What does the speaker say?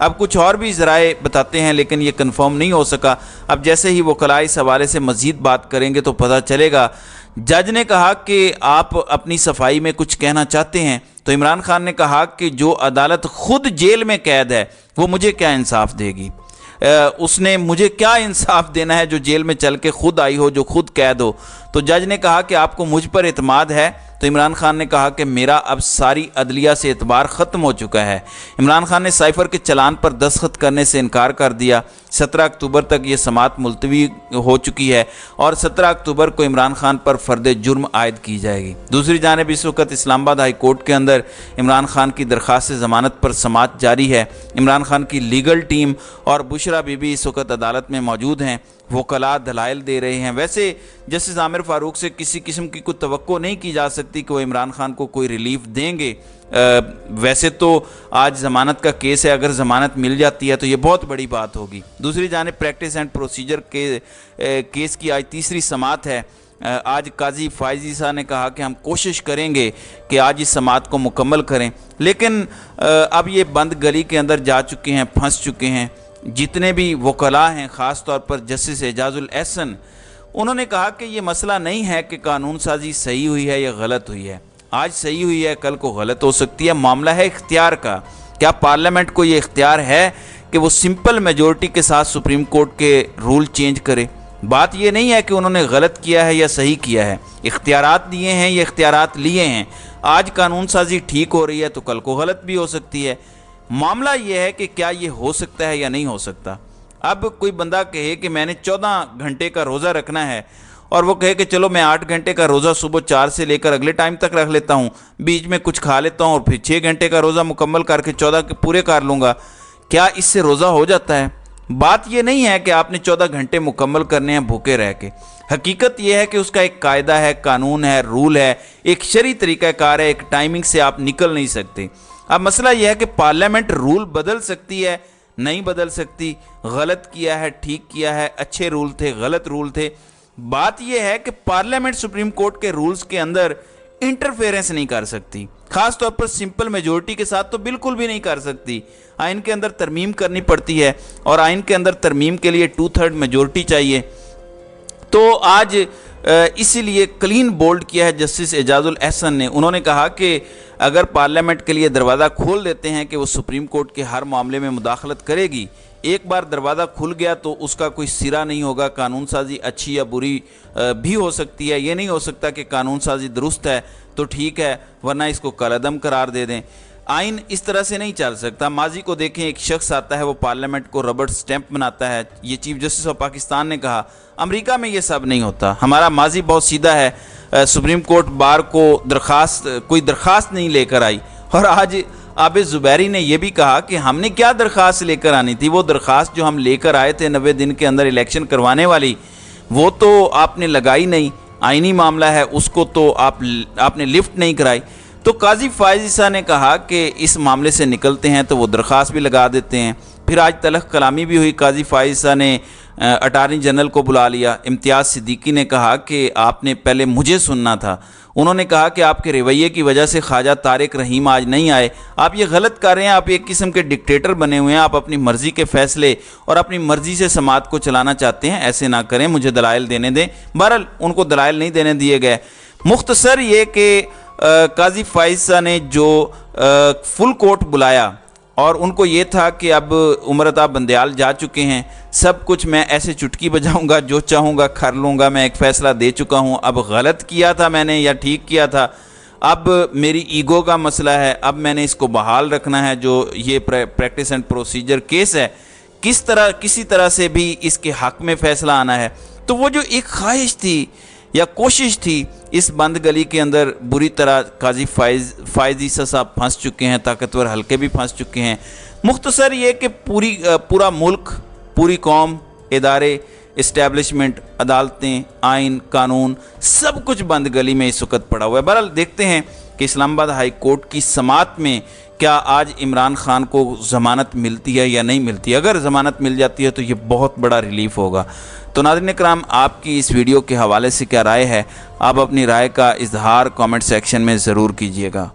اب کچھ اور بھی ذرائع بتاتے ہیں لیکن یہ کنفرم نہیں ہو سکا۔ اب جیسے ہی وکلاء اس حوالے سے مزید بات کریں گے تو پتہ چلے گا۔ جج نے کہا کہ آپ اپنی صفائی میں کچھ کہنا چاہتے ہیں، تو عمران خان نے کہا کہ جو عدالت خود جیل میں قید ہے وہ مجھے کیا انصاف دے گی؟ اس نے مجھے کیا انصاف دینا ہے جو جیل میں چل کے خود آئی ہو، جو خود قید ہو؟ تو جج نے کہا کہ آپ کو مجھ پر اعتماد ہے؟ تو عمران خان نے کہا کہ میرا اب ساری عدلیہ سے اعتبار ختم ہو چکا ہے۔ عمران خان نے سائفر کے چلان پر دستخط کرنے سے انکار کر دیا۔ 17 اکتوبر تک یہ سماعت ملتوی ہو چکی ہے اور 17 اکتوبر کو عمران خان پر فرد جرم عائد کی جائے گی۔ دوسری جانب اس وقت اسلام آباد ہائی کورٹ کے اندر عمران خان کی درخواست ضمانت پر سماعت جاری ہے۔ عمران خان کی لیگل ٹیم اور بشرا بی بی اس وقت عدالت میں موجود ہیں۔ وکلاء دلائل دے رہے ہیں۔ ویسے جسٹس عامر فاروق سے کسی قسم کی کوئی توقع نہیں کی جا سکتی کہ وہ عمران خان کو کوئی ریلیف دیں گے۔ ویسے تو آج ضمانت کا کیس ہے، اگر ضمانت مل جاتی ہے تو یہ بہت بڑی بات ہوگی۔ دوسری جانب پریکٹس اینڈ پروسیجر کے کیس کی آج تیسری سماعت ہے۔ آج قاضی فائز عیسیٰ نے کہا کہ ہم کوشش کریں گے کہ آج اس سماعت کو مکمل کریں، لیکن اب یہ بند گلی کے اندر جا چکے ہیں، پھنس چکے ہیں۔ جتنے بھی وکلاء ہیں، خاص طور پر جسٹس اعجاز الاحسن، انہوں نے کہا کہ یہ مسئلہ نہیں ہے کہ قانون سازی صحیح ہوئی ہے یا غلط ہوئی ہے۔ آج صحیح ہوئی ہے، کل کو غلط ہو سکتی ہے۔ معاملہ ہے اختیار کا۔ کیا پارلیمنٹ کو یہ اختیار ہے کہ وہ سمپل میجورٹی کے ساتھ سپریم کورٹ کے رول چینج کرے؟ بات یہ نہیں ہے کہ انہوں نے غلط کیا ہے یا صحیح کیا ہے، اختیارات دیے ہیں، یہ اختیارات لیے ہیں۔ آج قانون سازی ٹھیک ہو رہی ہے تو کل کو غلط بھی ہو سکتی ہے۔ معاملہ یہ ہے کہ کیا یہ ہو سکتا ہے یا نہیں ہو سکتا۔ اب کوئی بندہ کہے کہ میں نے 14 گھنٹے کا روزہ رکھنا ہے اور وہ کہے کہ چلو میں 8 گھنٹے کا روزہ صبح 4 سے لے کر اگلے ٹائم تک رکھ لیتا ہوں، بیچ میں کچھ کھا لیتا ہوں اور پھر 6 گھنٹے کا روزہ مکمل کر کے 14 کے پورے کر لوں گا، کیا اس سے روزہ ہو جاتا ہے؟ بات یہ نہیں ہے کہ آپ نے 14 گھنٹے مکمل کرنے ہیں بھوکے رہ کے۔ حقیقت یہ ہے کہ اس کا ایک قاعدہ ہے، قانون ہے، رول ہے، ایک شرعی طریقہ کار ہے، ایک ٹائمنگ سے آپ نکل نہیں سکتے۔ اب مسئلہ یہ ہے کہ پارلیمنٹ رول بدل سکتی ہے، نہیں بدل سکتی۔ غلط کیا ہے، ٹھیک کیا ہے، اچھے رول تھے، غلط رول تھے۔ بات یہ ہے کہ پارلیمنٹ سپریم کورٹ کے رولز کے اندر انٹرفیرنس نہیں کر سکتی، خاص طور پر سمپل میجورٹی کے ساتھ تو بالکل بھی نہیں کر سکتی۔ آئین کے اندر ترمیم کرنی پڑتی ہے اور آئین کے اندر ترمیم کے لیے 2/3 میجورٹی چاہیے۔ تو آج اسی لیے کلین بولڈ کیا ہے جسٹس اعجاز الاحسن نے۔ انہوں نے کہا کہ اگر پارلیمنٹ کے لیے دروازہ کھول دیتے ہیں کہ وہ سپریم کورٹ کے ہر معاملے میں مداخلت کرے گی، ایک بار دروازہ کھل گیا تو اس کا کوئی سرا نہیں ہوگا۔ قانون سازی اچھی یا بری بھی ہو سکتی ہے، یہ نہیں ہو سکتا کہ قانون سازی درست ہے تو ٹھیک ہے ورنہ اس کو کالعدم قرار دے دیں۔ آئین اس طرح سے نہیں چل سکتا۔ ماضی کو دیکھیں، ایک شخص آتا ہے وہ پارلیمنٹ کو ربڑ سٹیمپ بناتا ہے، یہ چیف جسٹس آف پاکستان نے کہا۔ امریکہ میں یہ سب نہیں ہوتا، ہمارا ماضی بہت سیدھا ہے۔ سپریم کورٹ بار کو کوئی درخواست نہیں لے کر آئی، اور آج عابد زبیری نے یہ بھی کہا کہ ہم نے کیا درخواست لے کر آنی تھی، وہ درخواست جو ہم لے کر آئے تھے 90 دن کے اندر الیکشن کروانے والی، وہ تو آپ نے لگائی نہیں۔ آئینی معاملہ ہے، اس کو تو آپ نے لفٹ نہیں کرائی۔ تو قاضی فائز عیسیٰ نے کہا کہ اس معاملے سے نکلتے ہیں تو وہ درخواست بھی لگا دیتے ہیں۔ پھر آج تلخ کلامی بھی ہوئی، قاضی فائز عیسیٰ نے اٹارنی جنرل کو بلا لیا۔ امتیاز صدیقی نے کہا کہ آپ نے پہلے مجھے سننا تھا۔ انہوں نے کہا کہ آپ کے رویے کی وجہ سے خواجہ طارق رحیم آج نہیں آئے، آپ یہ غلط کر رہے ہیں، آپ ایک قسم کے ڈکٹیٹر بنے ہوئے ہیں، آپ اپنی مرضی کے فیصلے اور اپنی مرضی سے سماعت کو چلانا چاہتے ہیں، ایسے نہ کریں، مجھے دلائل دینے دیں۔ بہرحال ان کو دلائل نہیں دینے دیے گئے۔ مختصر یہ کہ قاضی فائز عیسیٰ نے جو فل کورٹ بلایا اور ان کو یہ تھا کہ اب عمر عطا بندیال جا چکے ہیں، سب کچھ میں ایسے چٹکی بجاؤں گا، جو چاہوں گا کر لوں گا، میں ایک فیصلہ دے چکا ہوں، اب غلط کیا تھا میں نے یا ٹھیک کیا تھا، اب میری ایگو کا مسئلہ ہے، اب میں نے اس کو بحال رکھنا ہے۔ جو یہ پریکٹس اینڈ پروسیجر کیس ہے، کسی طرح سے بھی اس کے حق میں فیصلہ آنا ہے۔ تو وہ جو ایک خواہش تھی یا کوشش تھی، اس بند گلی کے اندر بری طرح قاضی فائز عیسیٰ صاحب پھنس چکے ہیں، طاقتور حلقے بھی پھنس چکے ہیں۔ مختصر یہ کہ پورا ملک، پوری قوم، ادارے، اسٹیبلشمنٹ، عدالتیں، آئین، قانون، سب کچھ بند گلی میں اس وقت پڑا ہوا ہے۔ بہرحال دیکھتے ہیں کہ اسلام آباد ہائی کورٹ کی سماعت میں کیا آج عمران خان کو ضمانت ملتی ہے یا نہیں ملتی۔ اگر ضمانت مل جاتی ہے تو یہ بہت بڑا ریلیف ہوگا۔ تو ناظرین کرام، آپ کی اس ویڈیو کے حوالے سے کیا رائے ہے؟ آپ اپنی رائے کا اظہار کامنٹ سیکشن میں ضرور کیجیے گا۔